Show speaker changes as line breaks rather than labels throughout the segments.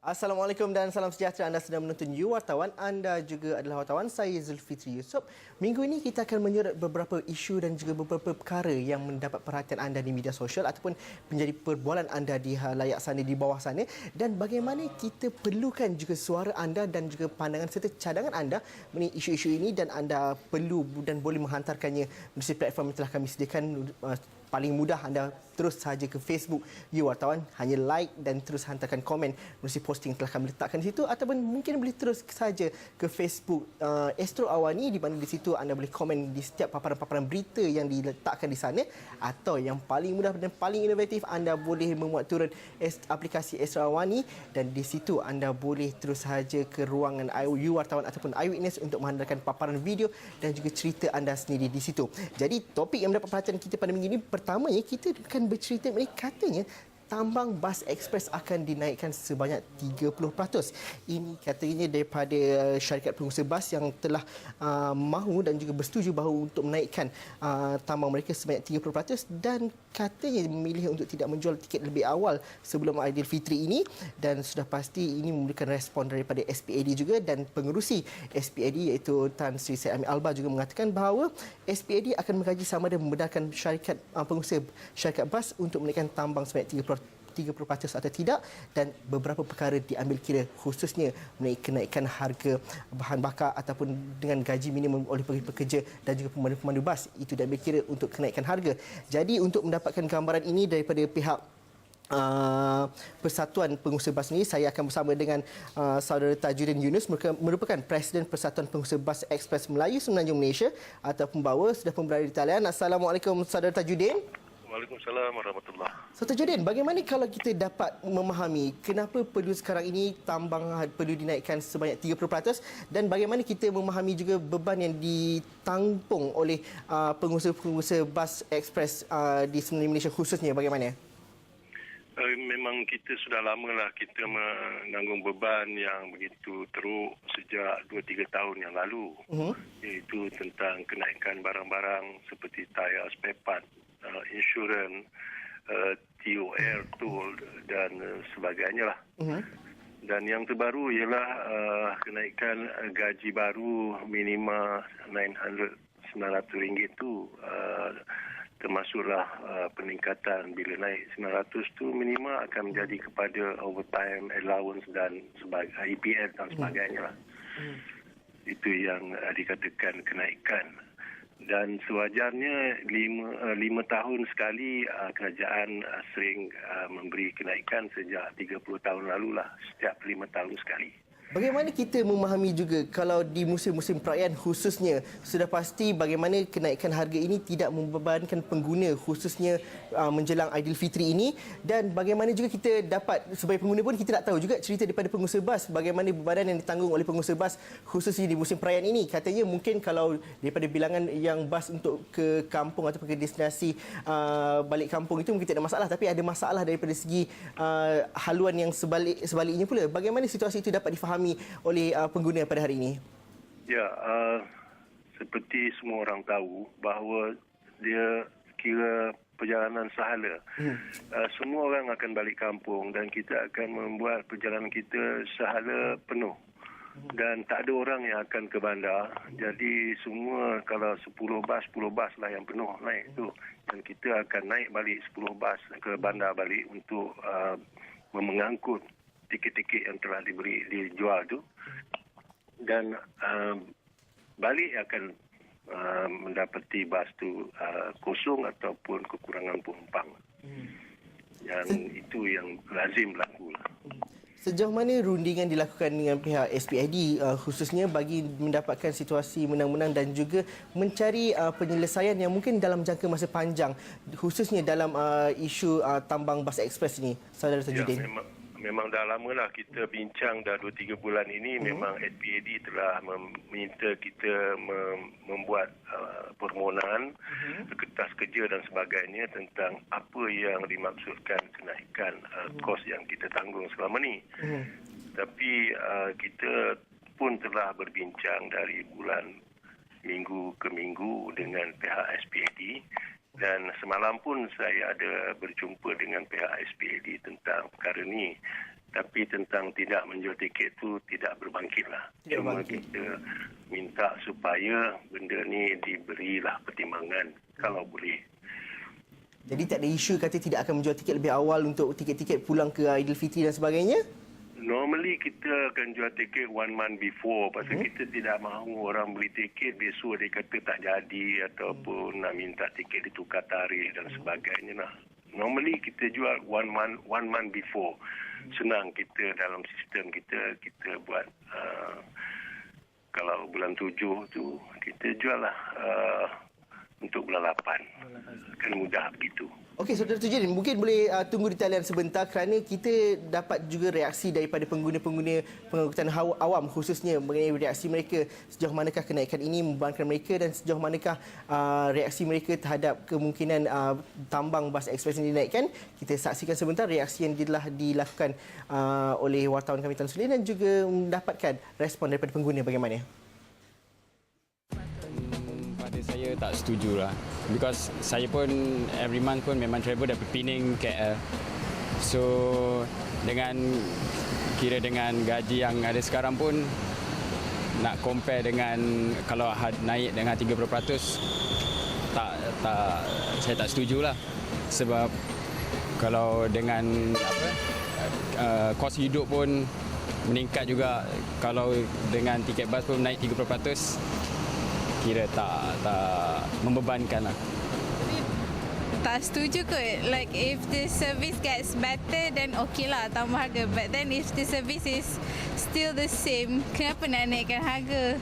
Assalamualaikum dan salam sejahtera. Anda sedang menonton You Wartawan. Anda juga adalah wartawan. Saya Zulfitri Yusof. Minggu ini kita akan menyorot beberapa isu dan juga beberapa perkara yang mendapat perhatian anda di media sosial ataupun menjadi perbualan anda di layak sana, di bawah sana, dan bagaimana kita perlukan juga suara anda dan juga pandangan serta cadangan anda mengenai isu-isu ini, dan anda perlu dan boleh menghantarkannya melalui platform yang telah kami sediakan. Paling mudah anda terus sahaja ke Facebook You Wartawan, hanya like dan terus hantarkan komen melalui posting yang telah kami letakkan di situ, ataupun mungkin boleh terus sahaja ke Facebook Astro Awani, di mana di situ anda boleh komen di setiap paparan-paparan berita yang diletakkan di sana. Atau yang paling mudah dan paling inovatif, anda boleh memuat turun aplikasi Astro Awani, dan di situ anda boleh terus sahaja ke ruangan You Wartawan ataupun Eyewitness untuk menghantarkan paparan video dan juga cerita anda sendiri di situ. Jadi topik yang mendapat perhatian kita pada minggu ini, pertamanya kita akan bercerita mengenai katanya tambang Bas Ekspres akan dinaikkan sebanyak 30%. Ini katanya daripada syarikat pengusaha bas yang telah mahu dan juga bersetuju bahawa untuk menaikkan tambang mereka sebanyak 30%, dan katanya memilih untuk tidak menjual tiket lebih awal sebelum Aidilfitri ini. Dan sudah pasti ini memberikan respon daripada SPAD juga, dan pengerusi SPAD iaitu Tan Sri Syed Amir Alba juga mengatakan bahawa SPAD akan mengkaji sama ada membenarkan syarikat pengusaha syarikat bas untuk menaikkan tambang sebanyak 30% atau tidak, dan beberapa perkara diambil kira, khususnya mengenai kenaikan harga bahan bakar ataupun dengan gaji minimum oleh pekerja dan juga pemandu-pemandu bas, itu diambil kira untuk kenaikan harga. Jadi untuk mendapatkan gambaran ini daripada pihak Persatuan Pengusaha Bas ini, saya akan bersama dengan saudara Tajudin Yunus, merupakan Presiden Persatuan Pengusaha Bas Ekspres Melayu Semenanjung Malaysia atau pembawa, sudah pun berada di talian. Assalamualaikum saudara Tajudin.
Waalaikumsalam warahmatullahi.
So Tajudin, bagaimana kalau kita dapat memahami kenapa perlu sekarang ini tambang perlu dinaikkan sebanyak 30%, dan bagaimana kita memahami juga beban yang ditanggung oleh pengusaha-pengusaha bas ekspres di semenanjung Malaysia khususnya, bagaimana?
Memang kita sudah lamalah kita menanggung beban yang begitu teruk sejak 2-3 tahun yang lalu, iaitu tentang kenaikan barang-barang seperti tayar, spare part, insurans, TOR, tool dan sebagainya lah. Dan yang terbaru ialah kenaikan gaji baru minima RM900 tu, termasuklah peningkatan bila naik 900 tu minima akan menjadi kepada overtime allowance dan EPF dan sebagainya lah. Itu yang dikatakan kenaikan. Dan sewajarnya 5 tahun sekali kerajaan sering memberi kenaikan sejak 30 tahun lalu lah, setiap 5 tahun sekali.
Bagaimana kita memahami juga kalau di musim-musim perayaan khususnya, sudah pasti bagaimana kenaikan harga ini tidak membebankan pengguna khususnya menjelang Aidilfitri ini, dan bagaimana juga kita dapat sebagai pengguna pun kita nak tahu juga cerita daripada pengusaha bas, bagaimana bebanan yang ditanggung oleh pengusaha bas khususnya di musim perayaan ini. Katanya mungkin kalau daripada bilangan yang bas untuk ke kampung ataupun ke destinasi balik kampung itu mungkin tidak ada masalah, tapi ada masalah daripada segi haluan yang sebaliknya pula. Bagaimana situasi itu dapat difahami oleh pengguna pada hari ini?
Ya, seperti semua orang tahu bahawa dia kira perjalanan sahala. Semua orang akan balik kampung dan kita akan membuat perjalanan kita sahala penuh. Dan tak ada orang yang akan ke bandar. Jadi semua, kalau 10 bas lah yang penuh naik tu. Dan kita akan naik balik 10 bas ke bandar balik untuk mengangkut tiket-tiket yang telah dijual tu, dan balik akan mendapati bas tu kosong ataupun kekurangan penumpang. Yang itu yang lazim berlaku lah.
Sejauh mana rundingan dilakukan dengan pihak SPID khususnya bagi mendapatkan situasi menang-menang dan juga mencari penyelesaian yang mungkin dalam jangka masa panjang, khususnya dalam isu tambang Bas Ekspres ini, saudara Tajudin?
Ya, memang dah lamalah kita bincang, dah 2-3 bulan ini. Memang SPAD telah meminta kita membuat permohonan, kertas kerja dan sebagainya tentang apa yang dimaksudkan kenaikan kos yang kita tanggung selama ni. Tapi kita pun telah berbincang dari bulan minggu ke minggu dengan pihak SPAD. Dan semalam pun saya ada berjumpa dengan pihak SPAD tentang perkara ni. Tapi tentang tidak menjual tiket tu tidak berbangkitlah.
Tidak
Cuma
berbangkit.
kita minta supaya benda ni diberilah pertimbangan kalau boleh.
Jadi tak ada isu kata tidak akan menjual tiket lebih awal untuk tiket-tiket pulang ke Aidilfitri dan sebagainya?
Normally kita akan jual tiket 1 month before pasal kita tidak mahu orang beli tiket besok dia kata tak jadi ataupun nak minta tiket ditukar tarikh dan sebagainya lah. Normally kita jual 1 month before. Senang kita dalam sistem kita buat kalau bulan 7 tu kita jual lah untuk bulan 8. Kan mudah begitu.
Okey, Saudara Tujudin, mungkin boleh tunggu di talian sebentar kerana kita dapat juga reaksi daripada pengguna-pengguna pengangkutan awam khususnya mengenai reaksi mereka sejauh manakah kenaikan ini membebankan mereka dan sejauh manakah reaksi mereka terhadap kemungkinan tambang bas ekspres ini dinaikkan. Kita saksikan sebentar reaksi yang telah dilakukan oleh wartawan kami Tan Sulin dan juga mendapatkan respon daripada pengguna bagaimana.
Pada saya tak setuju lah. Because saya pun every month pun memang travel dari Pening KL. So dengan gaji yang ada sekarang pun nak compare dengan kalau naik dengan 30% saya tak setujulah. Sebab kalau dengan kos hidup pun meningkat juga, kalau dengan tiket bas pun naik 30%, kira tak membebankan lah.
Tak setuju kot. Like if the service gets better then okay lah tambah harga. But then if the service is still the same, kenapa nak naikkan harga?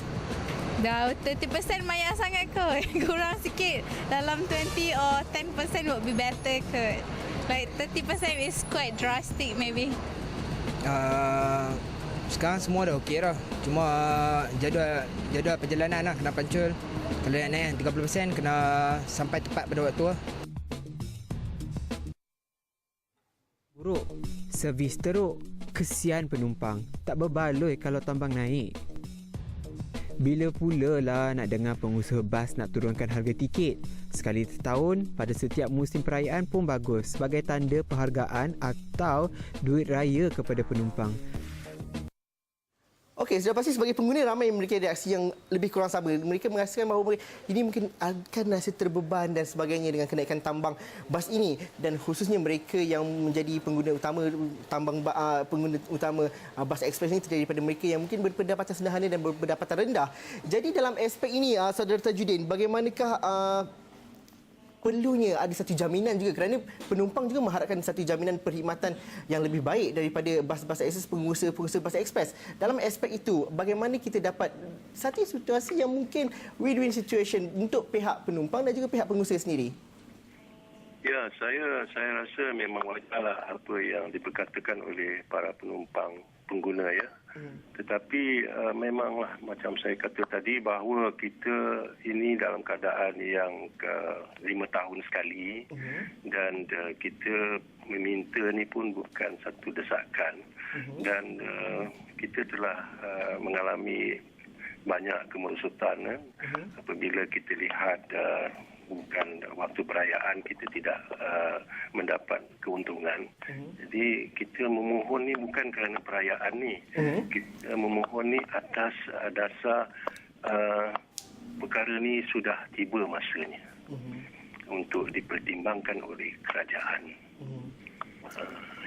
Dah 30% banyak sangat kot. Kurang sikit. Dalam 20 or 10% would be better kot. Like 30% is quite drastic maybe.
Sekarang semua dah okey dah. Cuma jadual perjalanan lah kena pancul. Kalau nak naik 30% kena sampai tepat pada waktu lah.
Buruk, servis teruk, kesian penumpang. Tak berbaloi kalau tambang naik. Bila pula lah nak dengar pengusaha bas nak turunkan harga tiket? Sekali setahun pada setiap musim perayaan pun bagus sebagai tanda penghargaan atau duit raya kepada penumpang.
Okey, sudah pasti sebagai pengguna ramai memiliki reaksi yang lebih kurang sama. Mereka merasakan bahawa ini mungkin akan rasa terbeban dan sebagainya dengan kenaikan tambang bas ini dan khususnya mereka yang menjadi pengguna utama pengguna utama bas ekspres ini terdiri daripada mereka yang mungkin berpendapatan sederhana dan berpendapatan rendah. Jadi dalam aspek ini Saudara Tajudin, bagaimanakah perlunya ada satu jaminan juga kerana penumpang juga mengharapkan satu jaminan perkhidmatan yang lebih baik daripada bas-bas ekspres, pengusaha bas ekspres. Dalam aspek itu, bagaimana kita dapat satu situasi yang mungkin win-win situation untuk pihak penumpang dan juga pihak pengusaha sendiri?
Ya, saya rasa memang wajarlah apa yang diperkatakan oleh para penumpang pengguna ya. Tetapi memanglah macam saya kata tadi bahawa kita ini dalam keadaan yang 5 tahun sekali dan kita meminta ni pun bukan satu desakan dan kita telah mengalami banyak kemerosotan apabila kita lihat bukan waktu perayaan kita tidak mendapat keuntungan. Jadi kita memohon ni bukan kerana perayaan ni. Kita memohon ni atas dasar perkara ni sudah tiba masanya untuk dipertimbangkan oleh kerajaan.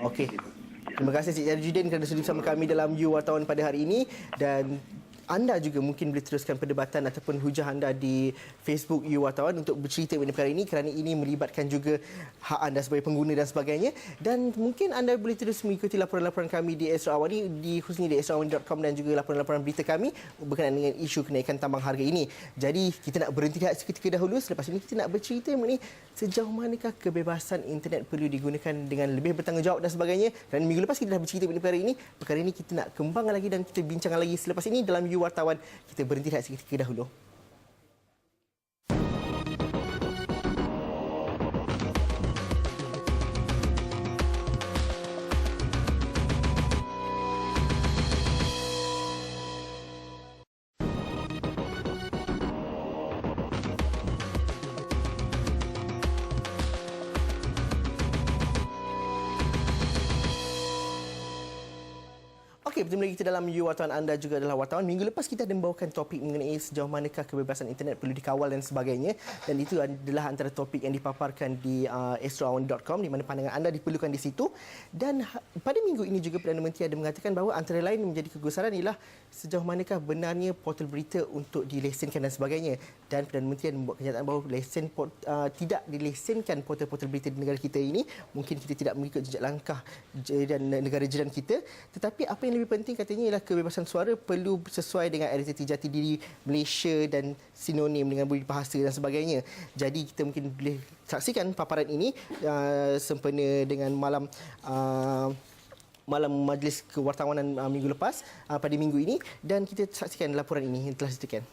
Okey. Terima kasih Cik Tajudin kerana sudi bersama kami dalam You Wartawan pada hari ini dan anda juga mungkin boleh teruskan perdebatan ataupun hujah anda di Facebook You Wartawan untuk bercerita mengenai perkara ini kerana ini melibatkan juga hak anda sebagai pengguna dan sebagainya. Dan mungkin anda boleh terus mengikuti laporan-laporan kami di Astro Awani, khususnya di astroawani.com dan juga laporan-laporan berita kami berkenaan dengan isu kenaikan tambang harga ini. Jadi kita nak berhenti seketika dahulu. Selepas ini kita nak bercerita mengenai sejauh manakah kebebasan internet perlu digunakan dengan lebih bertanggungjawab dan sebagainya. Dan minggu lepas kita dah bercerita mengenai perkara ini. Perkara ini kita nak kembangkan lagi dan kita bincangkan lagi selepas ini dalam You Wartawan. Kita berhenti seketika dahulu. Okey, bertemu lagi kita dalam You Wartawan, anda juga adalah wartawan. Minggu lepas kita ada membawakan topik mengenai sejauh manakah kebebasan internet perlu dikawal dan sebagainya. Dan itu adalah antara topik yang dipaparkan di astroawan.com, di mana pandangan anda diperlukan di situ. Dan pada minggu ini juga Perdana Menteri ada mengatakan bahawa antara lain menjadi kegusaran ialah sejauh manakah benarnya portal berita untuk dilesenkan dan sebagainya. Dan Perdana Menteri ada membuat kenyataan bahawa tidak dilesenkan portal-portal berita di negara kita ini. Mungkin kita tidak mengikut jejak langkah dan negara jiran kita. Tetapi apa yang lebih penting katanya ialah kebebasan suara perlu sesuai dengan identiti jati diri Malaysia dan sinonim dengan budi bahasa dan sebagainya. Jadi kita mungkin boleh saksikan paparan ini sempena dengan malam majlis kewartawanan minggu lepas pada minggu ini, dan kita saksikan laporan ini yang telah disediakan.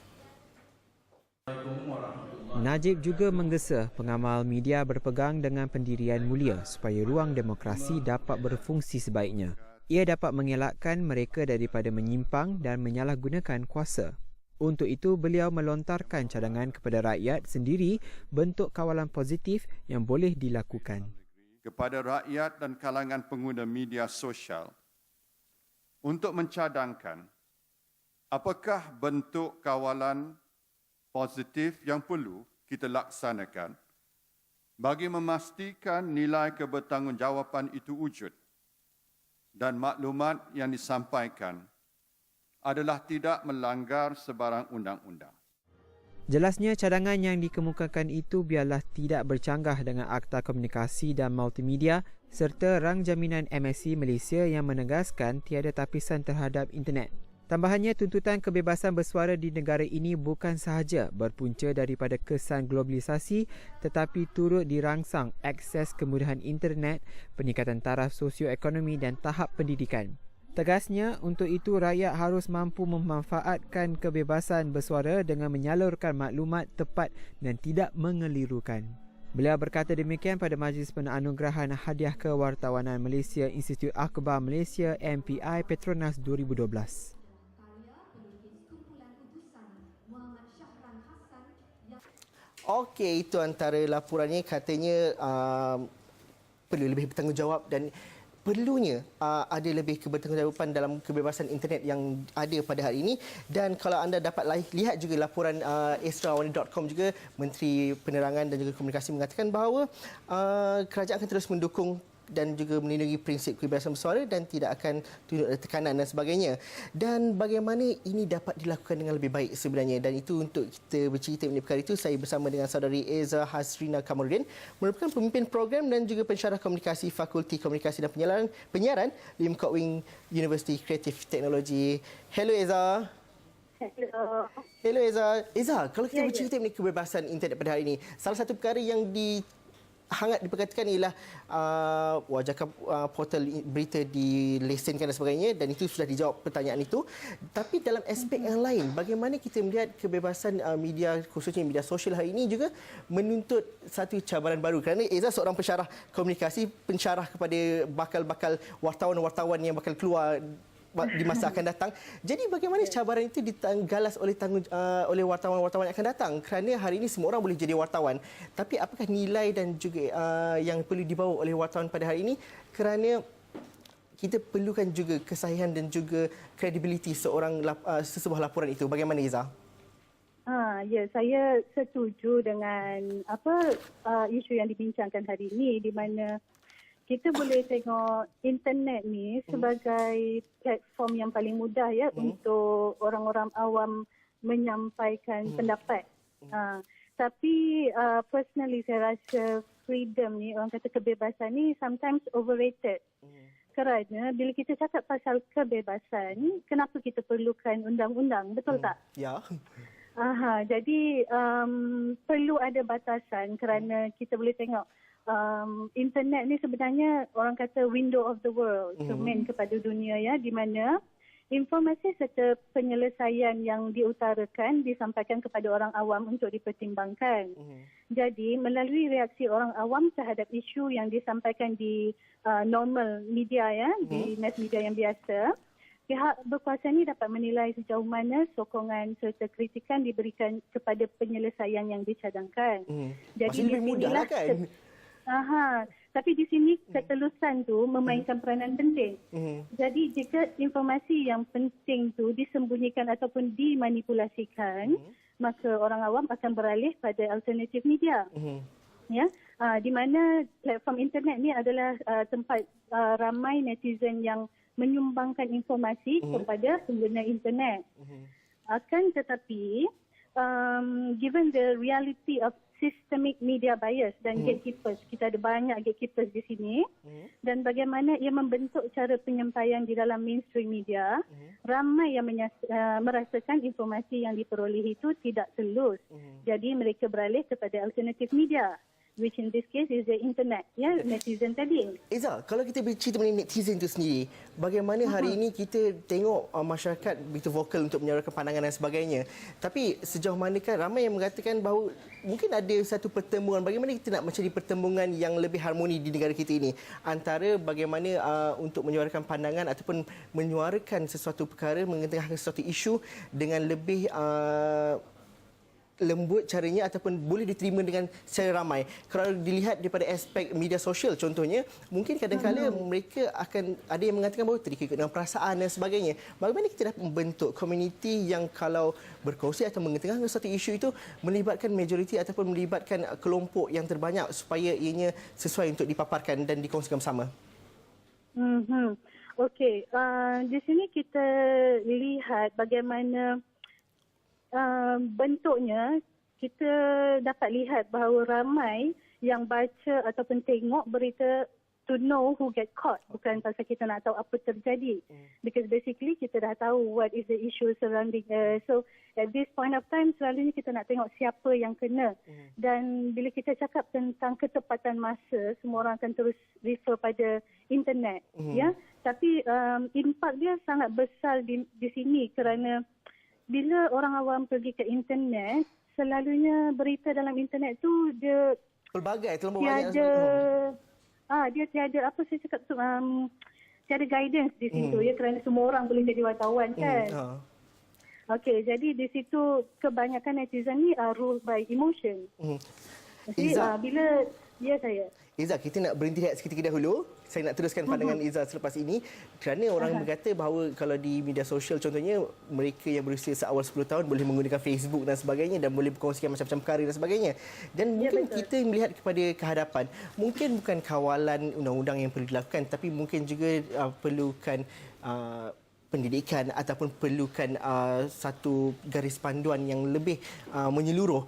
Najib juga menggesa pengamal media berpegang dengan pendirian mulia supaya ruang demokrasi dapat berfungsi sebaiknya. Ia dapat mengelakkan mereka daripada menyimpang dan menyalahgunakan kuasa. Untuk itu, beliau melontarkan cadangan kepada rakyat sendiri bentuk kawalan positif yang boleh dilakukan.
Kepada rakyat dan kalangan pengguna media sosial untuk mencadangkan apakah bentuk kawalan positif yang perlu kita laksanakan bagi memastikan nilai kebertanggungjawaban itu wujud dan maklumat yang disampaikan adalah tidak melanggar sebarang undang-undang.
Jelasnya cadangan yang dikemukakan itu biarlah tidak bercanggah dengan Akta Komunikasi dan Multimedia serta Rang Jaminan MSC Malaysia yang menegaskan tiada tapisan terhadap internet. Tambahannya, tuntutan kebebasan bersuara di negara ini bukan sahaja berpunca daripada kesan globalisasi tetapi turut dirangsang akses kemudahan internet, peningkatan taraf sosioekonomi dan tahap pendidikan. Tegasnya, untuk itu rakyat harus mampu memanfaatkan kebebasan bersuara dengan menyalurkan maklumat tepat dan tidak mengelirukan. Beliau berkata demikian pada Majlis Penganugerahan Hadiah Kewartawanan Malaysia Institut Akhbar Malaysia MPI Petronas 2012.
Okey, itu antara laporannya. Katanya perlu lebih bertanggungjawab dan perlunya ada lebih kebertanggungjawaban dalam kebebasan internet yang ada pada hari ini. Dan kalau anda dapat lihat juga laporan astroawan.com juga, Menteri Penerangan dan juga Komunikasi mengatakan bahawa kerajaan akan terus mendukung dan juga melindungi prinsip kebebasan bersuara dan tidak akan tunjuk tekanan dan sebagainya. Dan bagaimana ini dapat dilakukan dengan lebih baik sebenarnya, dan itu untuk kita bercerita mengenai perkara itu, saya bersama dengan saudari Eza Hasrina Kamarudin, merupakan pemimpin program dan juga pensyarah komunikasi Fakulti Komunikasi dan Penyiaran Lim Kok Wing University Creative Technology. Hello Eza. Hello Eza. Eza, kalau kita bercerita mengenai kebebasan internet pada hari ini, salah satu perkara yang hangat diperkatakan ialah wajarkah portal berita dilesenkan dan sebagainya, dan itu sudah dijawab pertanyaan itu. Tapi dalam aspek yang lain, bagaimana kita melihat kebebasan media, khususnya media sosial hari ini juga menuntut satu cabaran baru, kerana Eza seorang pensyarah komunikasi, pensyarah kepada bakal-bakal wartawan-wartawan yang bakal keluar di masa akan datang. Jadi bagaimana cabaran itu ditanggalas oleh wartawan-wartawan yang akan datang? Kerana hari ini semua orang boleh jadi wartawan. Tapi apakah nilai dan juga yang perlu dibawa oleh wartawan pada hari ini? Kerana kita perlukan juga kesahihan dan juga kredibiliti sesebuah laporan itu. Bagaimana Iza?
Ya, saya setuju dengan isu yang dibincangkan hari ini, di mana kita boleh tengok internet ni sebagai platform yang paling mudah untuk orang-orang awam menyampaikan pendapat. Tapi personally saya rasa freedom ni, orang kata kebebasan ni sometimes overrated. Kerana bila kita cakap pasal kebebasan, kenapa kita perlukan undang-undang, betul tak?
Ya.
Jadi perlu ada batasan, kerana kita boleh tengok internet ni sebenarnya orang kata window of the world, cermin kepada dunia, di mana informasi serta penyelesaian yang diutarakan disampaikan kepada orang awam untuk dipertimbangkan. Jadi melalui reaksi orang awam terhadap isu yang disampaikan di normal media, di mass media yang biasa, pihak berkuasa ni dapat menilai sejauh mana sokongan serta kritikan diberikan kepada penyelesaian yang dicadangkan. Jadi
lebih mudah lah kan?
Tapi di sini ketelusan tu memainkan peranan penting. Jadi jika informasi yang penting tu disembunyikan ataupun dimanipulasikan, maka orang awam akan beralih pada alternatif media. Ya, di mana platform internet ni adalah tempat ramai netizen yang menyumbangkan informasi kepada pengguna internet. Akan tetapi, given the reality of systemic media bias dan gatekeepers, kita ada banyak gatekeepers di sini, dan bagaimana ia membentuk cara penyampaian di dalam mainstream media, ramai yang merasakan informasi yang diperolehi itu tidak telus. Jadi mereka beralih kepada alternatif media, which in this case is the internet, ya, netizen tadi.
Iza, kalau kita bercerita mengenai netizen itu sendiri, bagaimana hari ini kita tengok masyarakat begitu vokal untuk menyuarakan pandangan dan sebagainya. Tapi sejauh manakah ramai yang mengatakan bahawa mungkin ada satu pertemuan, bagaimana kita nak mencari pertemuan yang lebih harmoni di negara kita ini antara bagaimana untuk menyuarakan pandangan ataupun menyuarakan sesuatu perkara, mengetengahkan sesuatu isu dengan lebih lembut caranya ataupun boleh diterima dengan secara ramai. Kalau dilihat daripada aspek media sosial contohnya, mungkin kadang-kadang mereka akan ada yang mengatakan bahawa terikut dengan perasaan dan sebagainya. Bagaimana kita dapat membentuk komuniti yang kalau berkongsi atau mengetengahkan satu isu itu melibatkan majoriti ataupun melibatkan kelompok yang terbanyak supaya ianya sesuai untuk dipaparkan dan dikongsikan bersama?
Okey, di sini kita lihat bagaimana bentuknya. Kita dapat lihat bahawa ramai yang baca ataupun tengok berita to know who get caught, bukan pasal kita nak tahu apa terjadi, because basically kita dah tahu what is the issue surrounding so at this point of time selalunya kita nak tengok siapa yang kena, dan bila kita cakap tentang ketepatan masa, semua orang akan terus refer pada internet, ya, tapi impak dia sangat besar di sini kerana bila orang awam pergi ke internet, selalunya berita dalam internet tu dia
pelbagai, terlalu banyak.
Dia tiada, apa saya cakap tu, tiada guidance di situ, ya, kerana semua orang boleh jadi wartawan kan. Okey, jadi di situ kebanyakan netizen ni ruled by emotion. Jadi bila saya
Iza, kita nak berhenti rehat seketika dahulu. Saya nak teruskan pandangan Iza selepas ini. Kerana orang berkata bahawa kalau di media sosial contohnya, mereka yang berusia seawal 10 tahun boleh menggunakan Facebook dan sebagainya dan boleh berkongsikan macam-macam perkara dan sebagainya. Dan mungkin kita melihat kepada kehadapan, mungkin bukan kawalan undang-undang yang perlu dilakukan, tapi mungkin juga perlukan pendidikan ataupun perlukan satu garis panduan yang lebih menyeluruh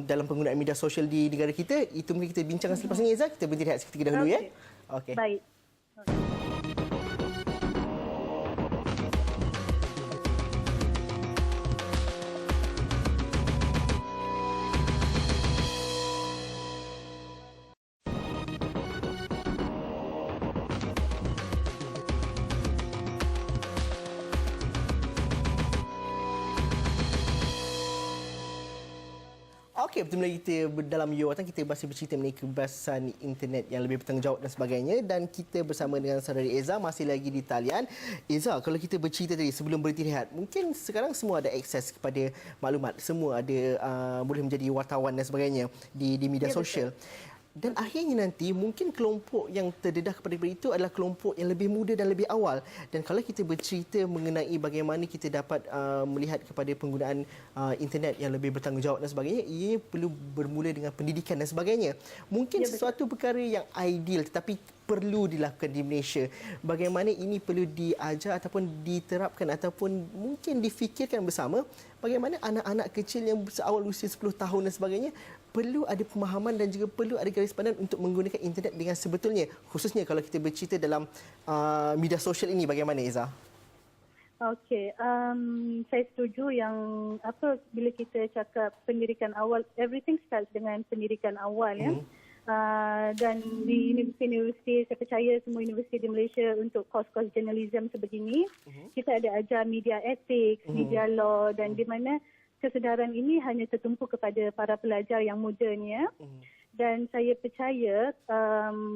dalam penggunaan media sosial di negara kita. Itu mungkin kita bincangkan selepas ini, Iza. Kita berhenti rehat seketika dahulu, ya. Okey.
Baik.
Okey, betul lagi kita dalam Yuwatan kita masih bercerita mengenai kebebasan internet yang lebih bertanggungjawab dan sebagainya, dan kita bersama dengan saudari Eza masih lagi di talian. Eza, kalau kita bercerita tadi sebelum berhenti rehat, mungkin sekarang semua ada akses kepada maklumat, semua ada boleh menjadi wartawan dan sebagainya di media sosial. Dan akhirnya nanti mungkin kelompok yang terdedah kepada itu adalah kelompok yang lebih muda dan lebih awal. Dan kalau kita bercerita mengenai bagaimana kita dapat melihat kepada penggunaan internet yang lebih bertanggungjawab dan sebagainya, ia perlu bermula dengan pendidikan dan sebagainya. Mungkin sesuatu perkara yang ideal tetapi perlu dilakukan di Malaysia. Bagaimana ini perlu diajar ataupun diterapkan ataupun mungkin difikirkan bersama, bagaimana anak-anak kecil yang seawal usia 10 tahun dan sebagainya perlu ada pemahaman dan juga perlu ada garis pandan untuk menggunakan internet dengan sebetulnya, khususnya kalau kita bercerita dalam media sosial ini. Bagaimana, Eza?
Okey, saya setuju yang bila kita cakap pendidikan awal, everything starts dengan pendidikan awal, ya. Dan di universiti-universiti, saya percaya semua universiti di Malaysia untuk kos-kos jurnalism sebegini, kita ada ajar media ethics, media law, dan di mana kesedaran ini hanya tertumpu kepada para pelajar yang muda ni, ya. Dan saya percaya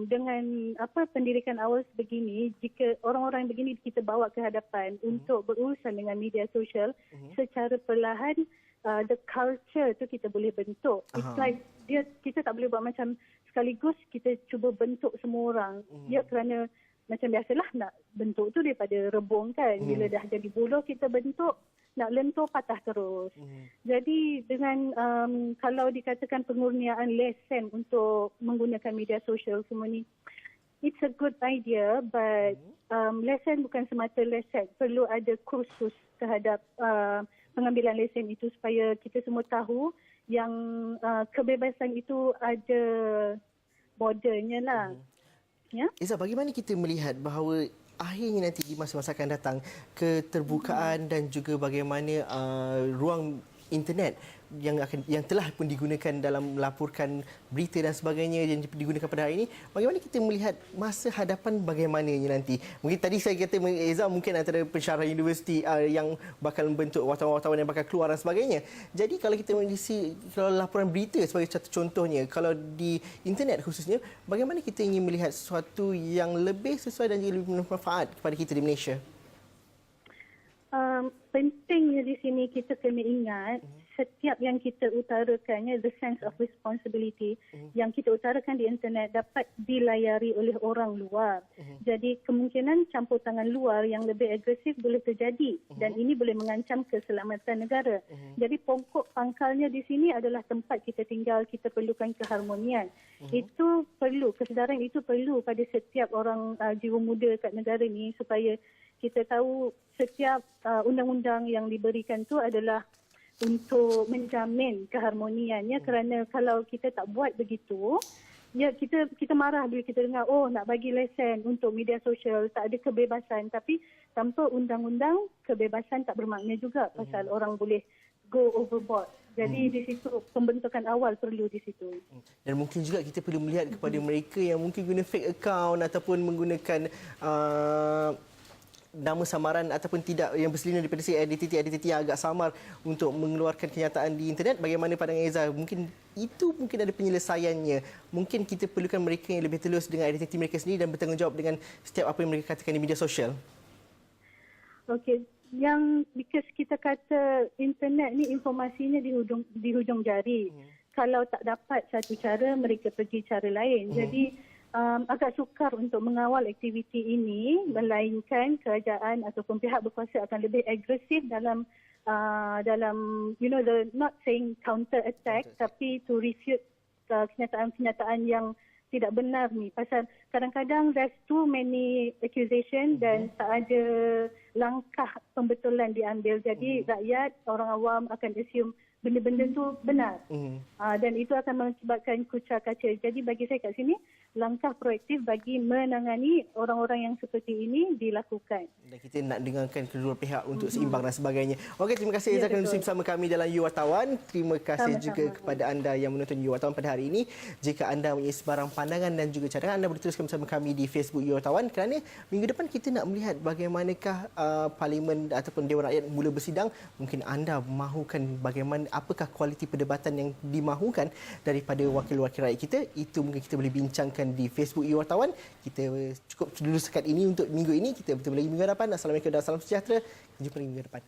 dengan pendidikan awal sebegini, jika orang-orang begini kita bawa ke hadapan untuk berurusan dengan media sosial, secara perlahan the culture tu kita boleh bentuk. It's like kita tak boleh buat macam sekaligus kita cuba bentuk semua orang. Ya, kerana macam biasalah nak bentuk tu daripada rebung kan. Bila dah jadi buluh kita bentuk, nak lentur patah terus. Jadi dengan kalau dikatakan pengurniaan lesen untuk menggunakan media sosial semua ni, it's a good idea, but lesen bukan semata lesen. Perlu ada kursus terhadap pengambilan lesen itu supaya kita semua tahu yang kebebasan itu ada bordernya lah. Ya?
Izzah, bagaimana kita melihat bahawa akhirnya nanti di masa-masa akan datang keterbukaan dan juga bagaimana ruang internet yang telah pun digunakan dalam melaporkan berita dan sebagainya yang digunakan pada hari ini, bagaimana kita melihat masa hadapan bagaimananya nanti? Mungkin tadi saya kata Izzah mungkin antara pensyarah universiti yang bakal membentuk wartawan-wartawan yang bakal keluar dan sebagainya. Jadi kalau kita mengisi kalau laporan berita sebagai satu contohnya, kalau di internet khususnya, bagaimana kita ingin melihat sesuatu yang lebih sesuai dan juga lebih bermanfaat kepada kita di Malaysia?
Pentingnya di sini kita kena ingat setiap yang kita utarakannya, the sense of responsibility yang kita utarakan di internet dapat dilayari oleh orang luar. Jadi kemungkinan campur tangan luar yang lebih agresif boleh terjadi dan ini boleh mengancam keselamatan negara. Jadi pokok pangkalnya di sini adalah tempat kita tinggal, kita perlukan keharmonian. Itu perlu, kesedaran itu perlu pada setiap orang jiwa muda kat negara ni supaya kita tahu setiap undang-undang yang diberikan tu adalah untuk menjamin keharmoniannya, kerana kalau kita tak buat begitu, ya kita marah bila kita dengar nak bagi lesen untuk media sosial, tak ada kebebasan, tapi tanpa undang-undang kebebasan tak bermakna juga pasal orang boleh go overboard. Jadi di situ pembentukan awal perlu di situ.
Dan mungkin juga kita perlu melihat kepada mereka yang mungkin guna fake account ataupun menggunakan nama samaran ataupun tidak yang berselindung daripada identiti yang agak samar untuk mengeluarkan kenyataan di internet. Bagaimana pandangan Izzah? Mungkin ada penyelesaiannya. Mungkin kita perlukan mereka yang lebih telus dengan identiti mereka sendiri dan bertanggungjawab dengan setiap apa yang mereka katakan di media sosial.
Okey, because kita kata internet ni informasinya di hujung jari. Kalau tak dapat satu cara, mereka pergi cara lain. Jadi agak sukar untuk mengawal aktiviti ini, melainkan kerajaan ataupun pihak berkuasa akan lebih agresif dalam not saying counter attack, tapi to refute kenyataan-kenyataan yang tidak benar ni. Pasal kadang-kadang there's too many accusation dan tak ada langkah pembetulan diambil. Jadi rakyat, orang awam akan assume benda-benda tu benar. Dan itu akan mengakibatkan kucar kacir. Jadi bagi saya kat sini, langkah proaktif bagi menangani orang-orang yang seperti ini dilakukan.
Dan kita nak dengarkan kedua pihak untuk seimbang dan sebagainya. Okey, terima kasih Izzah kerana bersama kami dalam You Wartawan. Terima kasih juga kepada anda yang menonton You Wartawan pada hari ini. Jika anda mempunyai sebarang pandangan dan juga cadangan, anda boleh teruskan bersama kami di Facebook You Wartawan, kerana minggu depan kita nak melihat bagaimanakah Parlimen ataupun Dewan Rakyat mula bersidang. Mungkin anda mahukan apakah kualiti perdebatan yang dimahukan daripada wakil-wakil rakyat kita. Itu mungkin kita boleh bincangkan di Facebook You Wartawan. Kita cukup dulu sekat ini untuk minggu ini. Kita bertemu lagi minggu depan. Assalamualaikum dan salam sejahtera. Jumpa lagi minggu depan.